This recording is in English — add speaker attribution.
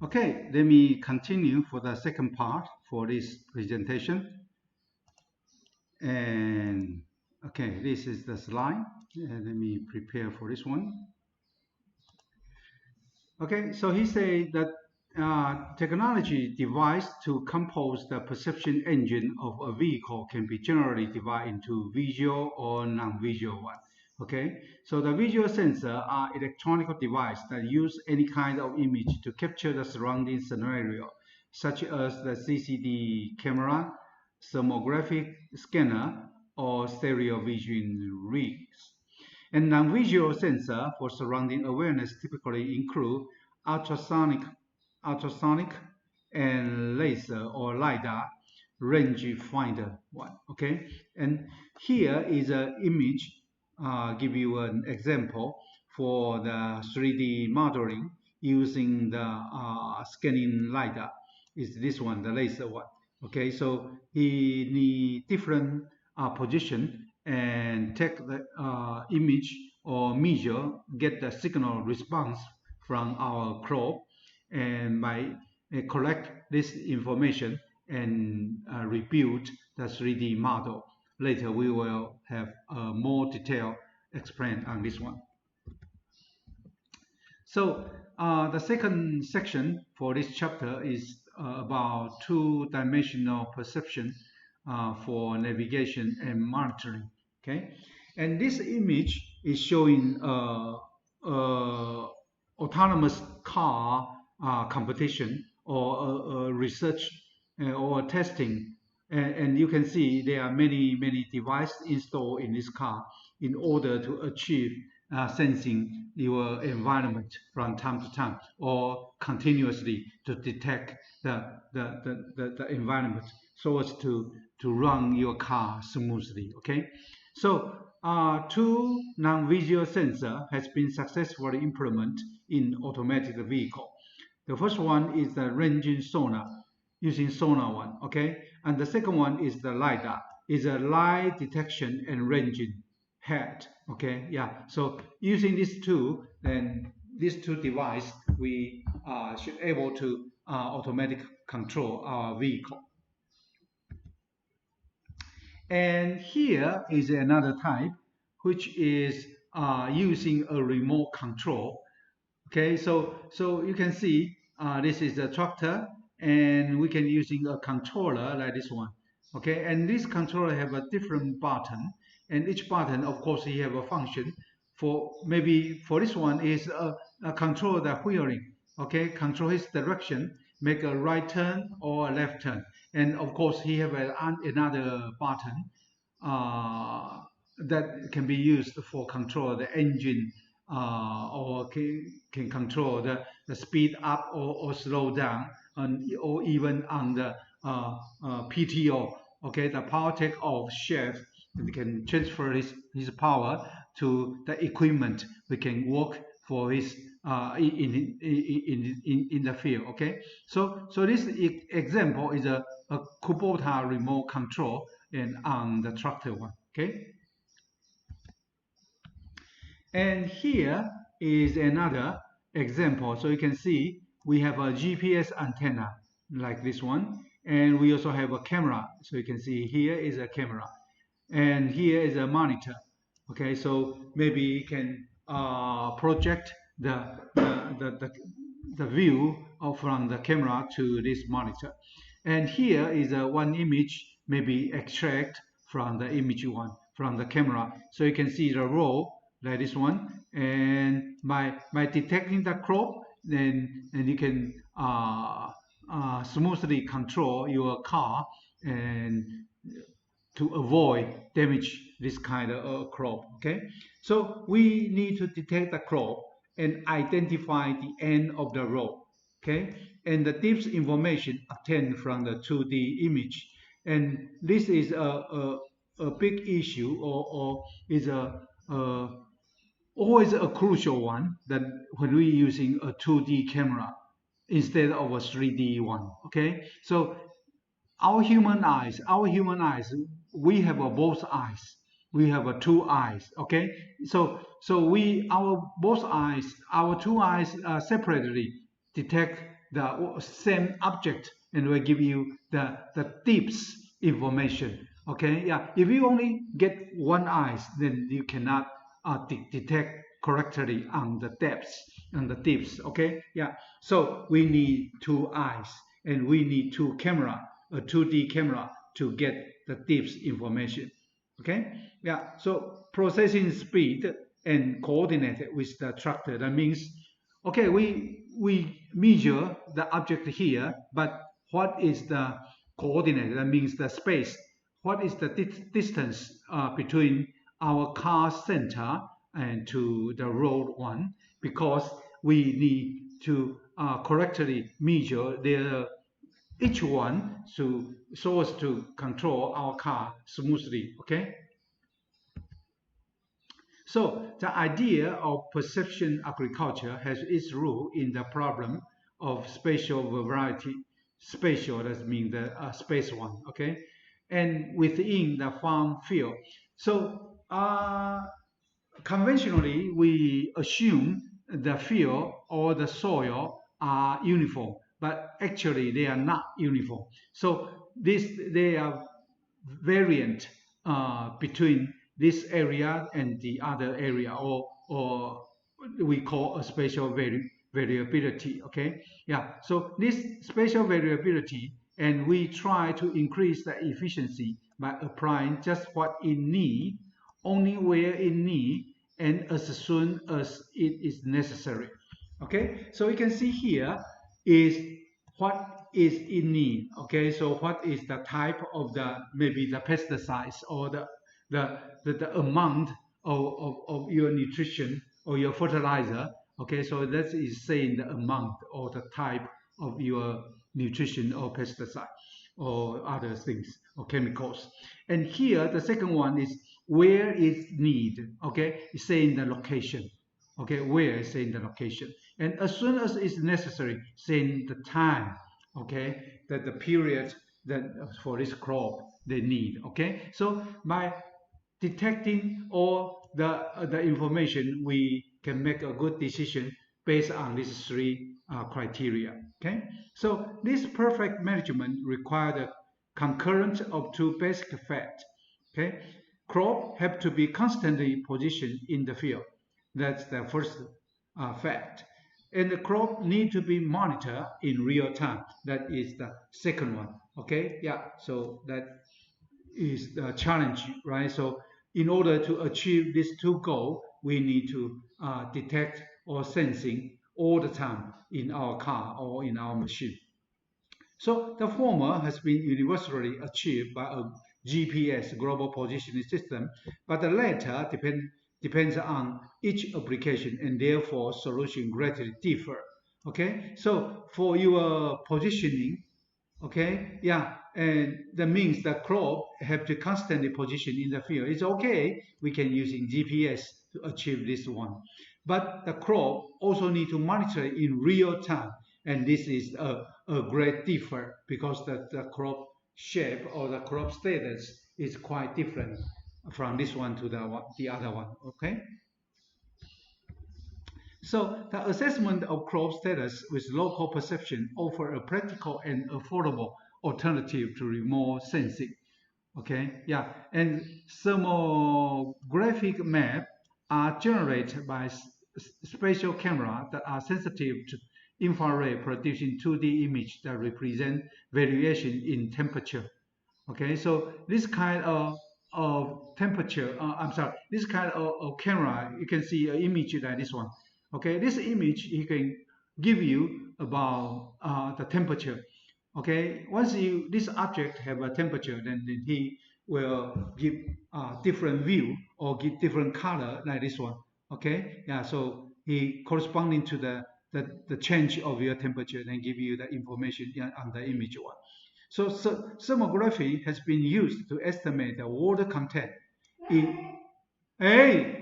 Speaker 1: Okay, let me continue for the second part for this presentation. And okay, this is the slide. Let me prepare for this one. Okay, so he said that technology devised to compose the perception engine of a vehicle can be generally divided into visual or non-visual one. Okay, so the visual sensor are electronic devices that use any kind of image to capture the surrounding scenario, such as the CCD camera, thermographic scanner, or stereo vision rigs. And non-visual sensor for surrounding awareness typically include ultrasonic, ultrasonic, and laser or LiDAR rangefinder one. Okay, and here is an image. Give you an example for the 3D modeling using the scanning LiDAR. Is this one, the laser one? Okay, so in the different position and take the image or measure, get the signal response from our probe, and by collect this information and rebuild the 3D model. Later we will have more detail explained on this one. So the second section for this chapter is about two-dimensional perception for navigation and monitoring. Okay, and this image is showing autonomous car competition or research or testing, and you can see there are many devices installed in this car in order to achieve sensing your environment from time to time or continuously to detect the environment so as to run your car smoothly. Okay, so two non-visual sensor has been successfully implemented in automatic vehicle. The first one is the ranging sonar, using sonar one. Okay, and the second one is the LiDAR, is a light detection and ranging head. Okay, yeah, so using these two, then these two devices, we should able to automatic control our vehicle. And here is another type, which is using a remote control. Okay, so you can see this is a tractor, and we can using a controller like this one. Okay, and this controller have a different button, and each button, of course, he have a function. For maybe for this one is a control the wheeling. Okay, control his direction, make a right turn or a left turn, and of course he have another button that can be used for control the engine or can control the speed up or slow down, and or even on the PTO. Okay, the power take off shaft, we can transfer his power to the equipment we can work for his in the field. Okay, so this example is a Kubota remote control and on the tractor one. Okay, and here is another example. So you can see we have a GPS antenna like this one, and we also have a camera. So you can see here is a camera, and here is a monitor. Okay, so maybe you can project the view from the camera to this monitor. And here is one image, maybe extract from the image one from the camera. So you can see the row like this one, and by detecting the crop, then and you can smoothly control your car and to avoid damage this kind of crop. Okay, so we need to detect the crop and identify the end of the row. Okay, and the deep information obtained from the 2D image, and this is a big issue, or is a always a crucial one, that when we're using a 2D camera instead of a 3D one. Okay, so our human eyes, we have both eyes. We have two eyes. Okay, so we our both eyes, our two eyes separately detect the same object and will give you the depth information. Okay, yeah. If you only get one eye, then you cannot detect correctly on the depths and the depths. Okay, yeah. So we need two eyes and we need two camera, a 2D camera to get the depth information. Okay, yeah. So processing speed and coordinate with the tractor. That means, okay, we measure the object here, but what is the coordinate? That means the space. What is the distance between our car center and to the road one? Because we need to correctly measure each one so as to control our car smoothly. Okay. So the idea of perception agriculture has its role in the problem of spatial variety. Spatial, that means the space one, okay? And within the farm field. So conventionally, we assume the field or the soil are uniform, but actually they are not uniform. So they are variant between this area and the other area, or we call a spatial variability. Okay, yeah. So this spatial variability, and we try to increase the efficiency by applying just what it need, only where it need, and as soon as it is necessary. Okay, so you can see here is what is in need. Okay, so what is the type of the maybe the pesticides or the amount of your nutrition or your fertilizer. Okay, so that is saying the amount or the type of your nutrition or pesticide or other things or chemicals. And here the second one is where is need. Okay, it's saying the location. Okay, where is saying the location. And as soon as it's necessary, saying the time. Okay, that the period that for this crop they need. Okay, so by detecting all the information, we can make a good decision based on these three criteria. Okay, so this perfect management requires the concurrence of two basic facts. Okay, crop have to be constantly positioned in the field. That's the first fact. And the crop need to be monitored in real time. That is the second one. Okay, yeah. So that is the challenge, right? So in order to achieve these two goals, we need to detect or sensing all the time in our car or in our machine. So the former has been universally achieved by a GPS global positioning system, but the latter depends on each application and therefore solution greatly differ. Okay, so for your positioning, okay, yeah, and that means the crop have to constantly position in the field. It's okay, we can using GPS to achieve this one, but the crop also need to monitor it in real time, and this is a great differ because the crop shape or the crop status is quite different from this one to the other one. Okay, so the assessment of crop status with local perception offer a practical and affordable alternative to remote sensing. Okay, yeah, and thermographic map are generated by spatial camera that are sensitive to infrared, producing 2D image that represent variation in temperature. Okay, so this kind of temperature, I'm sorry, this kind of camera, you can see an image like this one. Okay, this image he can give you about the temperature. Okay, once this object have a temperature, then he will give different view or give different color like this one. Okay, yeah, so he corresponding to the change of your temperature, then give you the information on the image one. So thermography has been used to estimate the water content in. Hey,